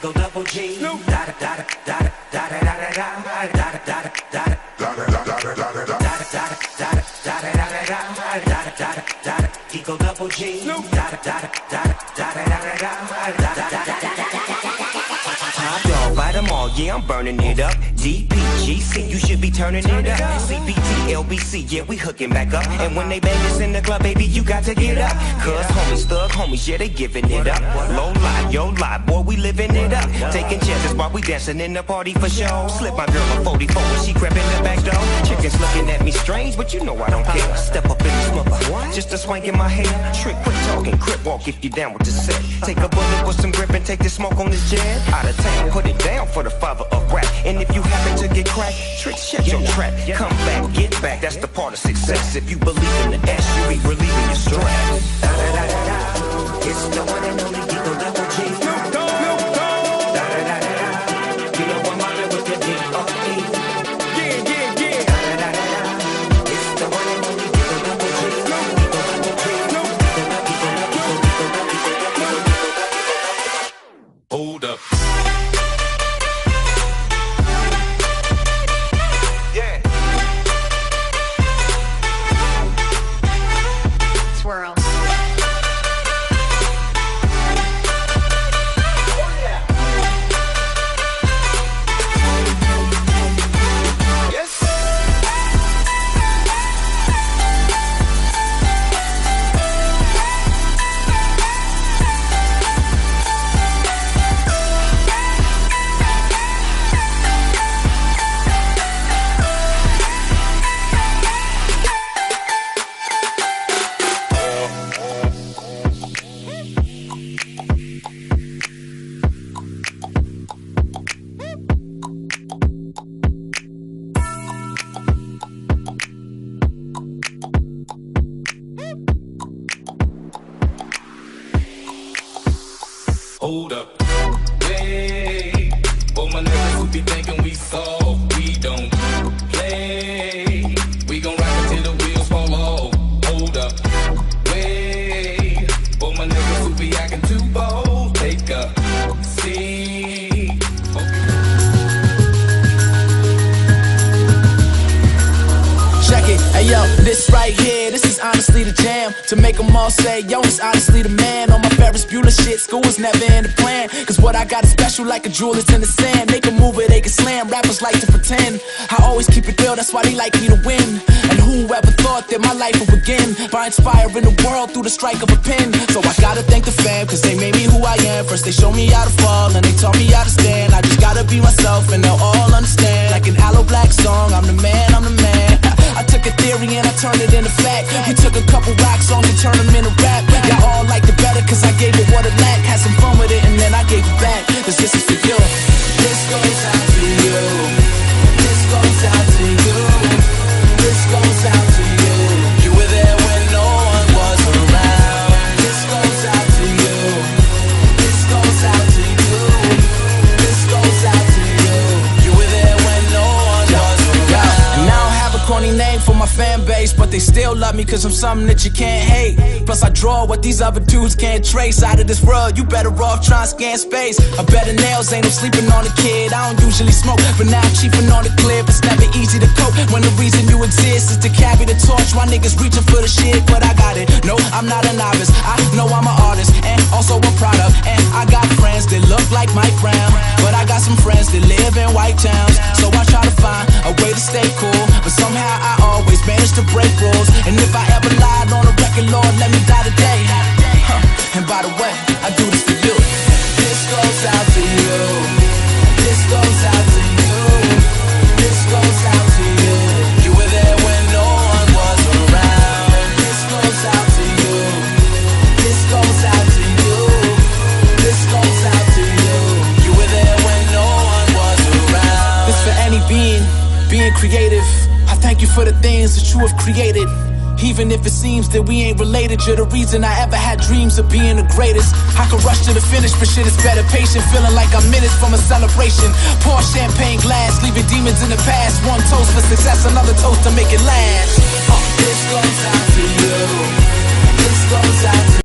Eagle Double G. Da da da da da da da da da da da da. Eagle Double G. Da da da da Top dog, bite them all, yeah, I'm burning it up. DPGC, you should be turning it up. CPT, LBC, yeah, we hooking back up. And when they bang us in the club, baby, you got to get up. Cuz homies, thug homies, yeah, they giving it up. Low lie, yo lie, boy, we living it up. Taking chances while we dancing in the party for show. Slip my girl a 44 when she crept in the back door. Chickens looking at me strange, but you know I don't care. Step up in the smother, just a swank in my hair. Trick, quit talking, crip walk if you down with the set. Take a bullet with some grip and take the smoke on this jet. Out of town, put it down for the father of rap. And if you happen to get cracked, Trick, shut your trap. Come back, get back, that's the part of success. If you believe in the S, you be relieving your stress. Da da da da da, it's the one and only Eagle Double G. Da da da da da, you know I'm mobbing with the D.O.E. Yeah, yeah, yeah. Da da da da da, it's the one and only Eagle Double G. Hold up. Swirl. Hold up. Hey, all my niggas who be thinking we soft, we don't play. We gon' rock until the wheels fall off. Hold up. Wait, all my niggas who be acting too bold, take a seat. Check it, hey yo, this right here, this is honestly the jam. To make them all say, yo, it's honestly the man. On my Ferris Bueller shit, school was never in the plan. Cause what I got is special like a jewel is in the sand. They can move it, they can slam, rappers like to pretend. I always keep it real, that's why they like me to win. And whoever thought that my life would begin by inspiring the world through the strike of a pen. So I gotta thank the fam, cause they made me who I am. First they showed me how to fall, and they taught me how to stand. I just gotta be myself and they'll all understand. Like an Aloe Black song, I'm the man, I'm the man. I took a theory and I turned it into fact. We took a couple rock songs and turned them into rap. Y'all all liked it better cause I gave it what it lacked. Had some fun with it and then I gave it back. Cause this is for you. This goes out to you. This goes out to you. This goes out to you. You were there when no one was around. This goes out to you. This goes out to you. This goes out to you. You were there when no one was around. And I don't have a corny name for my fan base, but they still love me cause I'm something that you can't hate. Plus I draw what these other dudes can't trace. Out of this world, you better off trying to scan space. A better nails, ain't no sleeping on a kid. I don't usually smoke, but now I'm chiefing on the clip. It's never easy to cope when the reason you exist is to carry the torch while niggas reaching for the shit. But I got it, no, I'm not a novice. I know I'm an artist, and also a product. And I got friends that look like Mike Brown, but I got some friends that live in white towns. So I try to find a way to stay cool, but somehow I always manage to break rules. And if I ever lied on a record, Lord, let me die today. And by the way, I do this for you. This goes out to you. This goes out to you. This goes out to you. You were there when no one was around. This goes out to you. This goes out to you. This goes out to you. You were there when no one was around. This for any being creative. I thank you for the things that you have created. Even if it seems that we ain't related, you're the reason I ever had dreams of being the greatest. I could rush to the finish, but shit is better patient. Feeling like I'm minutes from a celebration. Pour champagne glass, leaving demons in the past. One toast for success, another toast to make it last. This goes out to you. This goes out to you.